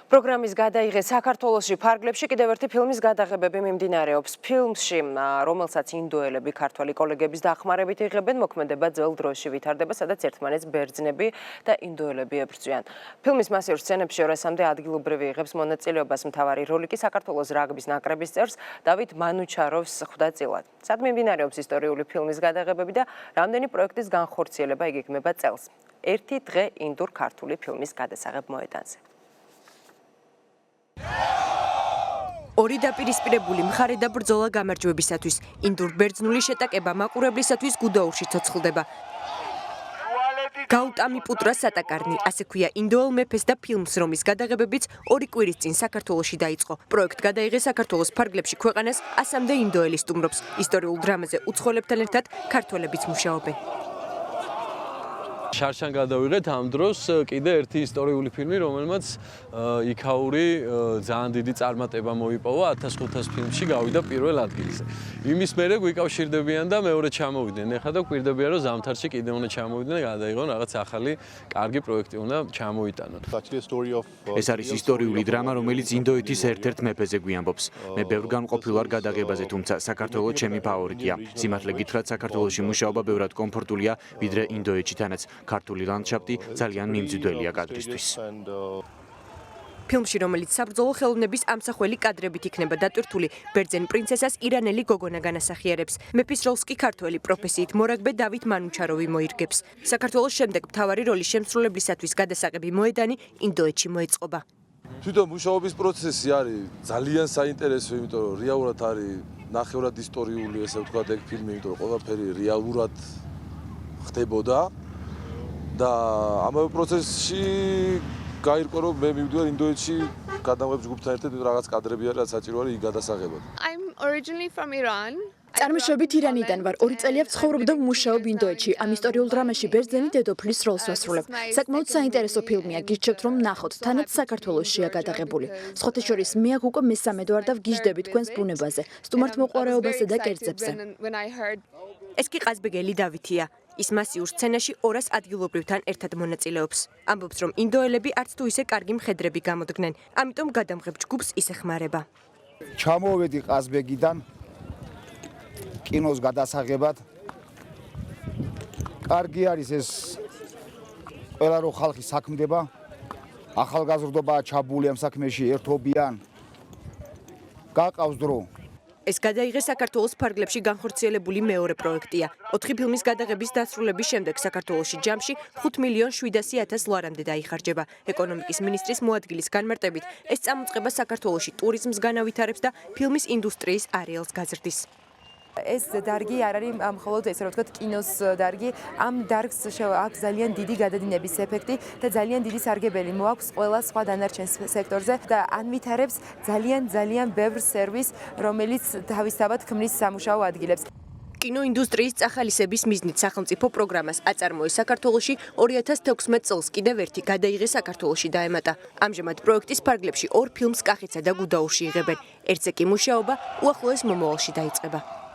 პროგრამის გადაიღეს საქართველოში ფარგლებში კიდევ ერთი ფილმის გადაღებები მიმდინარეობს. ფილმში, რომელსაც ინდოელები ქართველი კოლეგების დახმარებით იღებენ, მოქმედება ძველ დროში ვითარდება, სადაც ერთმანეთს ბერძნები და ინდოელები ებრძვიან. ფილმის მასიურ სცენებში ორასამდე ადგილობრივი იღებს მონაწილეობას, მთავარი როლი კი საქართველოს რაგბის ნაკრების წევრს დავით მანუჩაროვს ხვდა წილად. სად მიმდინარეობს ისტორიული ფილმის გადაღებები და რამდენი პროექტის განხორციელება იგეგმება წელს. ერთი დღე ინდურ-ქართული ფილმის გადასაღებ მოედანზე. ორი დაპირისპირებული მხარე და ბრძოლა გამარჯვებისათვის. ინდურ-ბერძნული შეტაკება მაყურებლისათვის გუდაურში ცოცხლდება. გაუტამი პუტრას სატაკარნი, ასე ქვია ინდოელ მეფეს და ფილმს, რომლის გადაღებებიც ორი კვირის წინ საქართველოში დაიწყო. პროექტ გადაიღეს საქართველოს ფარგლებში ქვეყანას 100-მდე ინდოელი სტუმრობს. ისტორიულ დრამაზე უცხოელებთან ერთად ქართველებიც მუშაობენ. შარშან გადავიღეთ ამ დროს კიდე ერთი ისტორიული ფილმი, რომელმაც იქაური ძალიან დიდი წარმატება მოიპოვა 1500 ფილმში გავიდა პირველ ადგილზე. იმის მერე გვიკავშირდებიან და მეორე ჩამოვიდნენ. ეხლა და გვირდებიან, რომ ზამთარში კიდე უნდა ჩამოვიდნენ, გადაიღონ რაღაც ახალი კარგი პროექტი უნდა ჩამოიტანონ. ეს არის ისტორიული დრამა, რომელიც ინდოეთის ერთ-ერთ მეფეზე გვიამბობს. მე ბევრგან ყოფილ ვარ გადაღებაზე, თუმცა საქართველო ჩემი ფავორიტია. სიმართლე გითხრათ, საქართველოში მუშაობა ბევრად კომფორტულია, ვიდრე ინდოეთში თანაც. ქართული ლანდშაფტი ძალიან მიმზიდველია კადრისთვის. ფილმში, რომელიც საბრძოლო ხელოვნების ამსახველი კადრებით იქნება დატვირთული, ბერძენ პრინცესას ირანელი გოგონა განასახიერებს. მეფის როლს კი ქართველი პროფესიით მორაგბე დავით მანუჩაროვი მოირგებს. საქართველოს შემდეგ მთავარი როლის შემსრულებლისათვის გადასაღები მოედანი ინდოეთში მოეწყობა. თვითონ მუშაობის პროცესი არის ძალიან საინტერესო, იმიტომ რომ რეალურად არის ნახევრად ისტორიული, ესე ვთქვათ, ეგ ფილმი, იმიტომ რომ ყველაფერი რეალურად ხდებოდა. და ამავე პროცესში გაირკვა, რომ მე მივდივარ ინდოეთში გადამღებ ჯგუფთან ერთად, რაღაც კადრები არის, რაც საჭირო არის იქ გადასაღებად. I'm originally from Iran. წარმოშობით ირანიდან ვარ. 2 წელია ვცხოვრობ და ვმუშაობ ინდოეთში. ამ ისტორიულ დრამაში ბერძენი დედოფლის როლს ვასრულებ. საკმაოდ საინტერესო ფილმია. გირჩევთ რომ ნახოთ. თანაც საქართველოსშია გადაღებული. სხვათა შორის მე აქ უკვე მესამედ ვარ და ვგიჟდები თქვენს ბუნებაზე, სტუმართ მოყვარეობასა და კერძებზე. ეს კი ყაზბეგელი დავითია. ის მასიურ სცენაში 200 ადგილობრივთან ერთად მონაწილეობს. ამბობს, რომ ინდოელები არც თუ ისე კარგი მხედრები გამოდგნენ, ამიტომ გადამღებ ჯგუფს ისეხმარება. ჩამოვედი ყაზბეგიდან კინოს გადასაღებად. კარგი არის ეს ყველა რო ხალხი საქმდება, ახალგაზრდობაა ჩაბული ამ საქმეში, ერთობიან. გაყავს დრო. ეს გადაიღეს საქართველოს ფარგლებში განხორციელებული მეორე პროექტია. 4 ფილმის გადაღების დასრულების შემდეგ საქართველოში ჯამში 5.700.000 ლარამდე დაიხარჯება. ეკონომიკის მინისტრის მოადგილის განმარტებით, ეს წამოწყება საქართველოში ტურიზმს განავითარებს და ფილმის ინდუსტრიის არეალს გაზრდის. ეს დარგი არ არის მხოლოდ ესე რომ ვთქვათ კინოს დარგი, ამ დარგს აქვს ძალიან დიდი გადადინების ეფექტი და ძალიან დიდი სარგებელი მოაქვს ყველა სხვა დანარჩენ სექტორზე და ანვითარებს ძალიან ბევრ სერვისს, რომელიც თავისთავად ქმნის სამუშაო ადგილებს. კინოინდუსტრიის წახალისების მიზნით სახელმწიფო პროგრამას აწარმოეს საქართველოში 2016 წელს კიდევ ერთი გადაიღეს საქართველოში დაემატა. ამჟამად პროექტის ფარგლებში 2 ფილმს კახეთსა და გუდაურში იღებენ. ერთზე კი მუშაობა უახლოეს მომავალში დაიწყება.